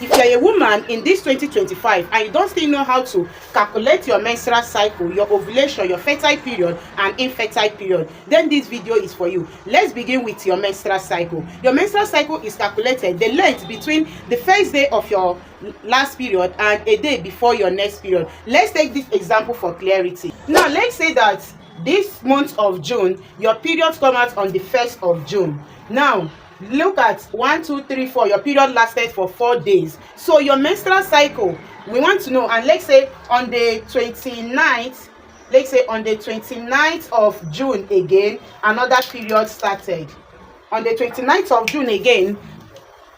if you're a woman in this 2025 and you don't still know how to calculate your menstrual cycle, your ovulation, your fertile period and infertile period, then this video is for you. Let's begin with your menstrual cycle. Your menstrual cycle is calculated the length between the first day of your last period and a day before your next period. Let's take this example for clarity. Now let's say that this month of June, your periods come out on the 1st of June. Now look at 1 2 3 4, your period lasted for 4 days. So your menstrual cycle, we want to know, and let's say on the 29th, let's say on the 29th of June again, another period started. On the 29th of June again,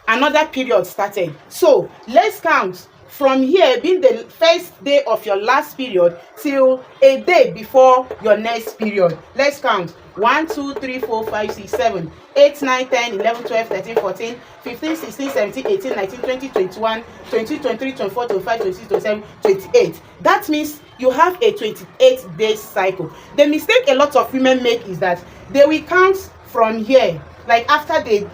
another period started. So let's count from here, being the first day of your last period till a day before your next period. Let's count 1 2 3 4 5 6 7 8 9 10 11 12 13 14 15 16 17 18 19 20 21 22 23 24 25 26 27 28. That means you have a 28-day cycle. The mistake a lot of women make is that they will count from here, like after the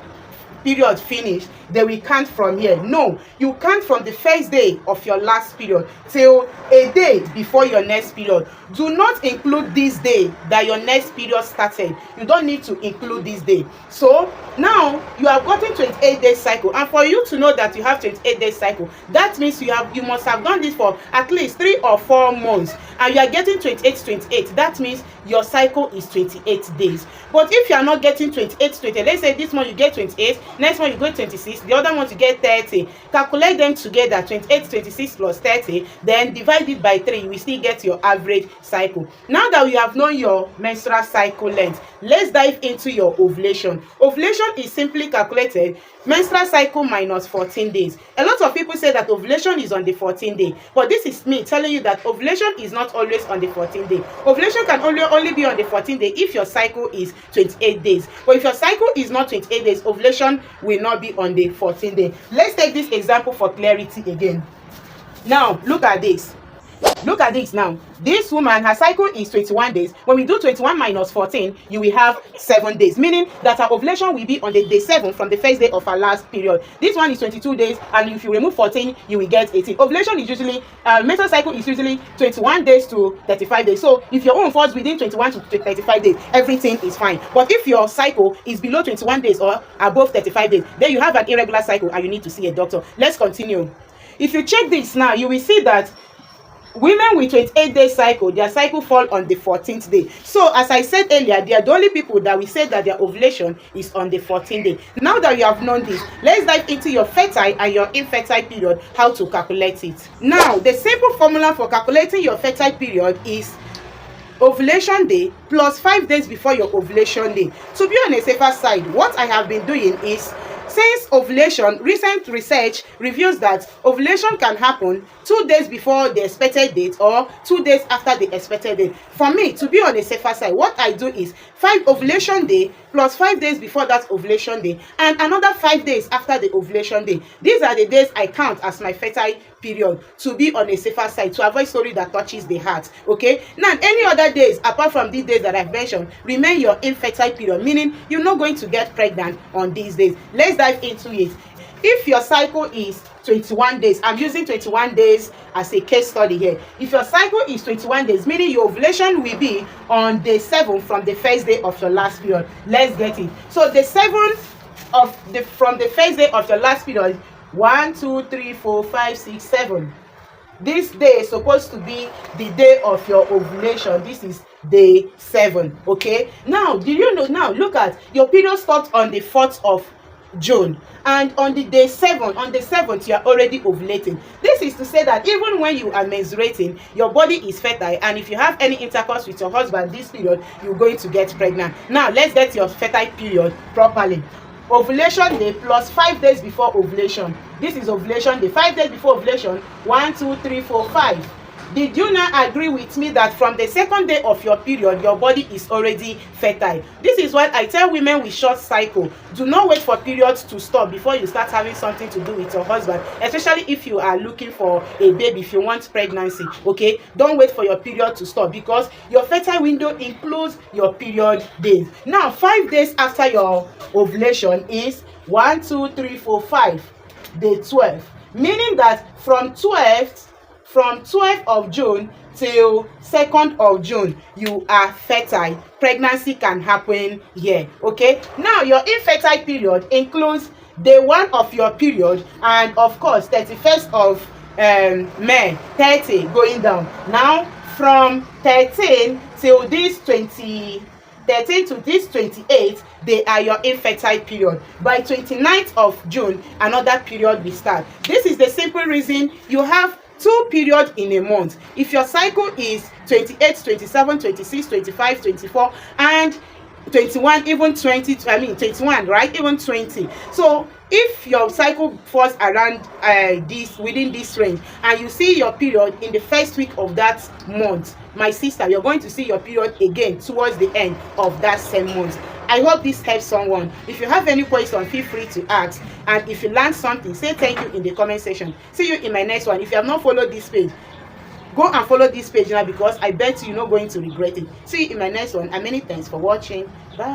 period finish, they will count from here. No, you count from the first day of your last period till a day before your next period. Do not include this day that your next period started. You don't need to include this day. So now you have gotten 28-day cycle, and for you to know that you have 28-day cycle, that means you must have done this for at least 3 or 4 months, and you are getting 28. That means your cycle is 28 days. But if you are not getting 28, let's say this month you get 28, next month you get 26, the other month you get 30, calculate them together, 28 26 plus 30, then divide it by 3, you will still get your average cycle. Now that we have known your menstrual cycle length, let's dive into your ovulation. Ovulation is simply calculated menstrual cycle minus 14 days. A lot of people say that ovulation is on the 14th day, but this is me telling you that ovulation is not always on the 14th day. Ovulation can only be on the 14th day if your cycle is 28 days. But if your cycle is not 28 days, ovulation will not be on the 14th day. Let's take this example for clarity again. Now look at this. Look at this now. This woman, her cycle is 21 days. When we do 21 minus 14, you will have 7 days, meaning that her ovulation will be on the day 7 from the first day of her last period. This one is 22 days, and if you remove 14, you will get 18. Ovulation is usually, menstrual cycle is usually 21 days to 35 days. So if your own falls within 21 to 35 days, everything is fine. But if your cycle is below 21 days or above 35 days, then you have an irregular cycle and you need to see a doctor. Let's continue. If you check this now, you will see that women with 28-day cycle, their cycle fall on the 14th day. So as I said earlier, they are the only people that we say that their ovulation is on the 14th day. Now that you have known this, let's dive into your fertile and your infertile period, how to calculate it. Now the simple formula for calculating your fertile period is ovulation day plus 5 days before your ovulation day. To be on a safer side, what I have been doing is, since ovulation, recent research reveals that ovulation can happen 2 days before the expected date or 2 days after the expected date. For me, to be on a safer side, what I do is 5 ovulation day plus 5 days before that ovulation day and another 5 days after the ovulation day. These are the days I count as my fertile period, to be on a safer side, to avoid story that touches the heart. Okay, now any other days apart from these days that I've mentioned remain your infertile period, meaning you're not going to get pregnant on these days. Let's dive into it. If your cycle is 21 days, I'm using 21 days as a case study here. If your cycle is 21 days, meaning your ovulation will be on day 7 from the first day of your last period. Let's get it. So the 7th from the first day of your last period, 1 2 3 4 5 6 7. This day is supposed to be the day of your ovulation. This is day 7. Okay, now do you know, now look at your period stopped on the 4th of June, and on the day 7, on the 7th, you are already ovulating. This is to say that even when you are menstruating, your body is fertile, and if you have any intercourse with your husband this period, you're going to get pregnant. Now let's get your fertile period properly. Ovulation day plus 5 days before ovulation. This is ovulation day. 5 days before ovulation, 1 2 3 4 5. Did you not agree with me that from the 2nd day of your period, your body is already fertile? This is what I tell women with short cycle. Do not wait for periods to stop before you start having something to do with your husband, especially if you are looking for a baby, if you want pregnancy. Okay, don't wait for your period to stop, because your fertile window includes your period days. Now 5 days after your ovulation is 1 2 3 4 5. day 12, meaning that from 12th of June till 2nd of June you are fertile. Pregnancy can happen here. Okay, now your infertile period includes day 1 of your period and of course 31st of May, 30 going down. Now from 13 till this 13 to this 28, they are your infertile period. By 29th of June, another period will start. This is the simple reason you have 2 periods in a month. If your cycle is 28, 27, 26, 25, 24 and 21, even 21, right? Even 20. So if your cycle falls around within this range and you see your period in the first week of that month, my sister, you're going to see your period again towards the end of that same month. I hope this helps someone. If you have any question, feel free to ask, and if you learned something, say thank you in the comment section. See you in my next one. If you have not followed this page, go and follow this page now, because I bet you're not going to regret it. See you in my next one, and many thanks for watching. Bye.